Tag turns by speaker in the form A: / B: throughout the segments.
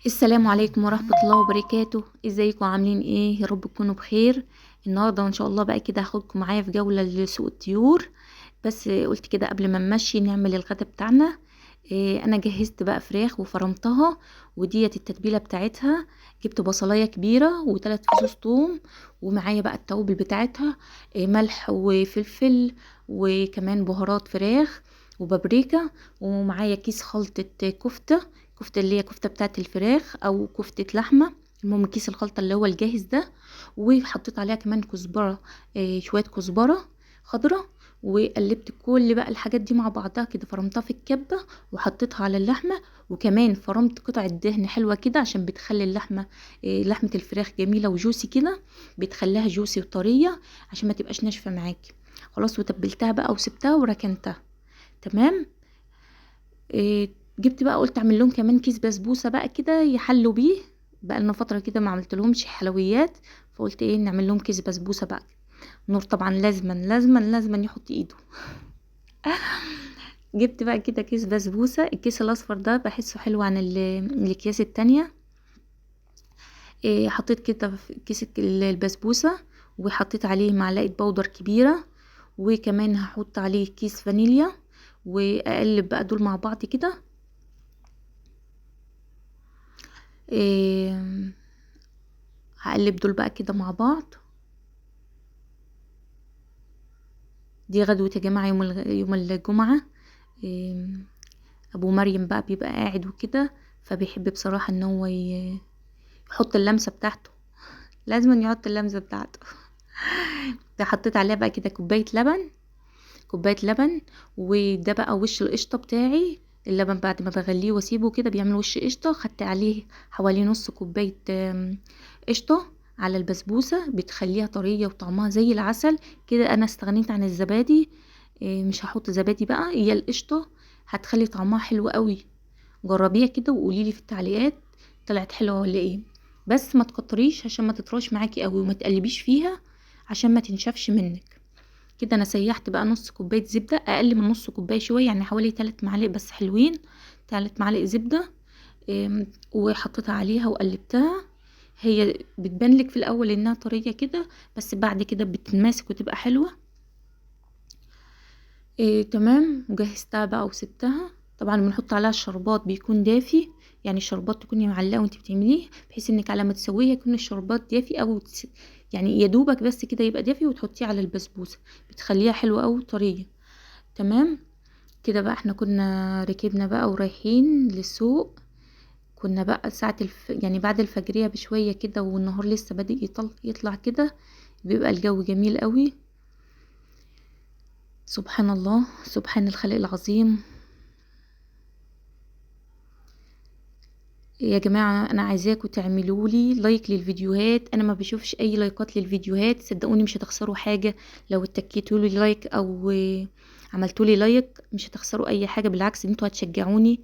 A: السلام عليكم ورحمة الله وبركاته. ازيكم عاملين ايه؟ يا رب تكونوا بخير. النهاردة ان شاء الله بقى كده هاخدكم معايا في جولة لسوق الطيور. بس قلت كده قبل ما نمشي نعمل الغدا بتاعنا. انا جهزت بقى فراخ وفرمتها، وديت التتبيلة بتاعتها. جبت بصلاية كبيرة و3 فصوص توم، ومعايا بقى التوابل بتاعتها، ملح وفلفل، وكمان بهارات فراخ وبابريكا. ومعايا كيس خلطة كفتة اللي هي كفتة بتاعت الفراخ او كفتة لحمة. المهم كيس الخلطة اللي هو الجاهز ده. وحطيت عليها كمان كزبرة، شوية كزبرة خضرة. وقلبت كل بقى الحاجات دي مع بعضها كده، فرمتها في الكبة وحطيتها على اللحمة. وكمان فرمت قطعة دهن حلوة كده عشان بتخلي اللحمة، لحمة الفراخ جميلة وجوسي كده، بتخليها جوسي وطرية عشان ما تبقاش ناشفة معاكي. خلاص، وتبلتها بقى وسبتها وركنتها. تمام. جبت بقى قلت اعمل لهم كمان كيس بسبوسه بقى كده يحلوا بيه. بقى لنا فتره كده ما عملت لهمش حلويات، فقلت ايه نعمل لهم كيس بسبوسه بقى. نور طبعا لازما يحط ايده. جبت بقى كده كيس بسبوسه، الكيس الاصفر ده بحسه حلو عن الاكياس التانية. حطيت كده في كيس البسبوسه، وحطيت عليه معلقه بودر كبيره، وكمان هحط عليه كيس فانيليا، واقلب بقى دول مع بعض كده. إيه هقلب دول بقى كده مع بعض. دي غدوة يا جماعة يوم الجمعة. إيه ابو مريم بقى بيبقى قاعد وكده، فبيحب بصراحة ان هو يحط اللمسة بتاعته. لازم يحط اللمسة بتاعته. ده حطيت عليها بقى كده كوباية لبن. وده بقى وش القشطة بتاعي. اللبن بعد ما بغليه واسيبه كده بيعمل وش قشطة، خدت عليه حوالي نص كوباية قشطة على البسبوسة، بتخليها طرية وطعمها زي العسل كده. انا استغنيت عن الزبادي، مش هحط زبادي بقى، هي القشطة هتخلي طعمها حلو قوي. جربيها كده وقوليلي في التعليقات طلعت حلوة ولا ايه. بس ما تكتريش عشان ما تطراش معاكي قوي، وما تقلبيش فيها عشان ما تنشفش منك. كده انا سيحت بقى نص كوبايه زبده، اقل من نص كوبايه شويه، يعني حوالي 3 معالق بس حلوين. 3 معالق زبده. وحطيتها عليها وقلبتها. هي بتبان لك في الاول انها طريه كده، بس بعد كده بتنماسك وتبقى حلوه. تمام. وجهزتها بقى وسبتها. طبعا بنحط عليها الشربات بيكون دافي، يعني الشربات تكوني معلقه وانت بتعمليه، بحيث انك على ما تسويه يكون الشربات دافي، او يعني يا دوبك بس كده يبقى دافي، وتحطيه على البسبوسه بتخليها حلوه قوي طريه. تمام. كده بقى احنا كنا ركبنا بقى ورايحين للسوق. كنا بقى ساعة يعني بعد الفجرية بشوية كده، والنهار لسه بادئ يطلع كده، بيبقى الجو جميل قوي. سبحان الله، سبحان الخالق العظيم. يا جماعة انا عايزاكم تعملوا لي لايك للفيديوهات، انا ما بشوفش اي لايكات للفيديوهات، صدقوني مش هتخسروا حاجة. لو اتكيتوا لي لايك او عملتوا لي لايك مش هتخسروا اي حاجة، بالعكس انتوا هتشجعوني.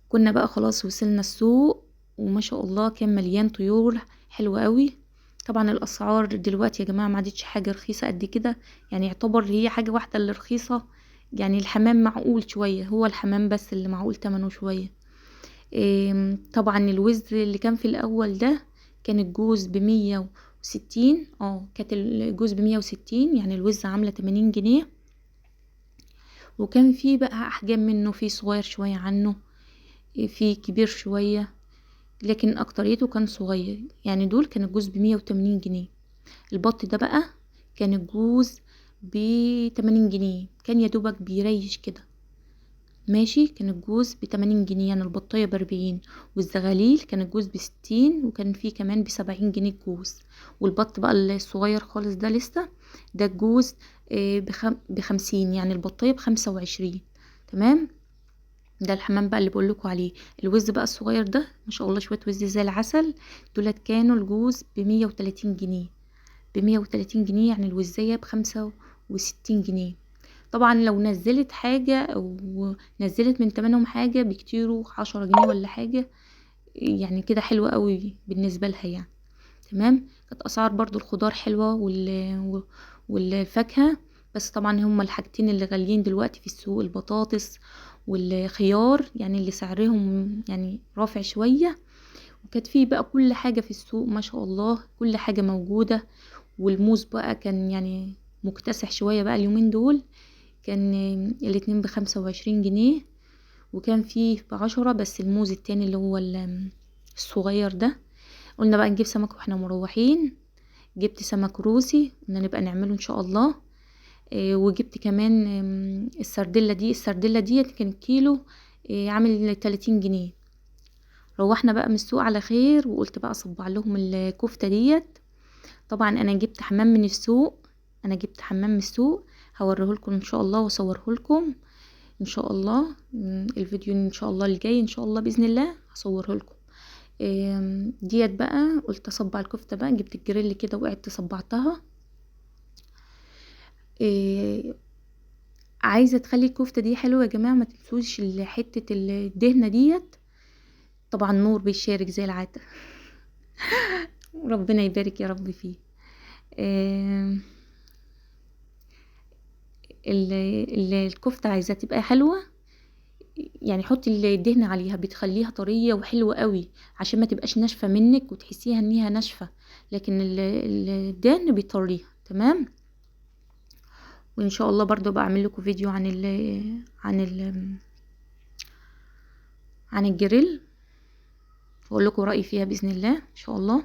A: كنا بقى خلاص وصلنا السوق، وما شاء الله كان مليان طيور حلوة قوي. طبعا الاسعار دلوقتي يا جماعة ما عادتش حاجة رخيصة قد كده، يعني يعتبر هي حاجة واحدة اللي رخيصة. يعني الحمام معقول شوية، هو الحمام بس اللي معقول تمنه شوية. طبعا الوز اللي كان في الاول ده كان الجوز ب160. كانت الجوز ب160، يعني الوز عاملة 80 جنيه. وكان في بقى احجام منه، في صغير شوية عنه، في كبير شوية، لكن اكتريته كان صغير. يعني دول كان الجوز ب180 جنيه. البط ده بقى كان الجوز ب80 جنيه، كان يدوبك بيريش كده ماشي. كان الجوز ب80 جنيه، يعني البطاية ب40. والزغاليل كان الجوز ب60، وكان فيه كمان ب70 جنيه الجوز. والبط بقى الصغير خالص ده لسه، ده الجوز ب50، يعني البطاية ب25. تمام. ده الحمام بقى اللي بقولكوا عليه. الوز بقى الصغير ده ما شاء الله شوية وز زي العسل، دولت كانوا الجوز ب130 جنيه. ب130 جنيه، يعني الوزية ب65 جنيه. طبعا لو نزلت حاجة او نزلت من تمنهم حاجة بكتيروا 10 جنيه ولا حاجة، يعني كده حلوة قوي بالنسبة لها يعني. تمام. كانت اسعار برضو الخضار حلوة والفاكهة. بس طبعا هما الحاجتين اللي غاليين دلوقتي في السوق البطاطس والخيار يعني اللي سعرهم يعني رافع شوية. وكانت فيه بقى كل حاجة في السوق ما شاء الله، كل حاجة موجودة. والموز بقى كان يعني مكتسح شوية بقى اليومين دول، كان الاتنين ب25 جنيه. وكان فيه ب10 بس الموز التاني اللي هو الصغير ده. قلنا بقى نجيب سمك واحنا مروحين، جبت سمك روسي قلنا نبقى نعمله ان شاء الله. وجبت كمان السردلة ديت كان كيلو عامل 30 جنيه. روحنا بقى من السوق على خير، وقلت بقى اصبع لهم الكفتة ديت. طبعا انا جبت حمام من السوق، هوريه لكم ان شاء الله واصوره لكم ان شاء الله. الفيديو ان شاء الله الجاي ان شاء الله باذن الله هصوره لكم. ديت بقى قلت اصبع الكفته بقى، جبت الجريل كده وقعدت صبعتها. عايزه تخلي الكفته دي حلوه يا جماعه، ما تنسوش حته الدهنه ديت. طبعا نور بيشارك زي العاده. ربنا يبارك يا رب فيه. الكفته عايزه تبقى حلوه، يعني حطي الدهن عليها بتخليها طريه وحلوه قوي، عشان ما تبقاش ناشفه منك وتحسيها انها ناشفه، لكن الدهن بيطريها تمام. وان شاء الله برضو بعمل لكم فيديو عن الجريل، واقول لكم رايي فيها باذن الله ان شاء الله.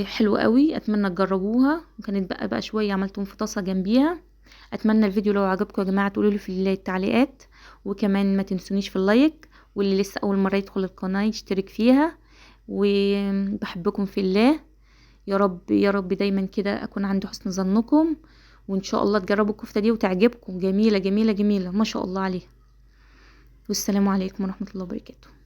A: حلوه قوي، اتمنى تجربوها. وكانت بقى شويه عملتهم في طاسه جنبيها. اتمنى الفيديو لو عجبكم يا جماعه تقولوا لي في التعليقات، وكمان ما تنسونيش في اللايك، واللي لسه اول مره يدخل القناه يشترك فيها. وبحبكم في الله، يا رب يا رب دايما كده اكون عند حسن ظنكم. وان شاء الله تجربوا الكفته دي وتعجبكم، جميله جميله جميله ما شاء الله عليها. والسلام عليكم ورحمه الله وبركاته.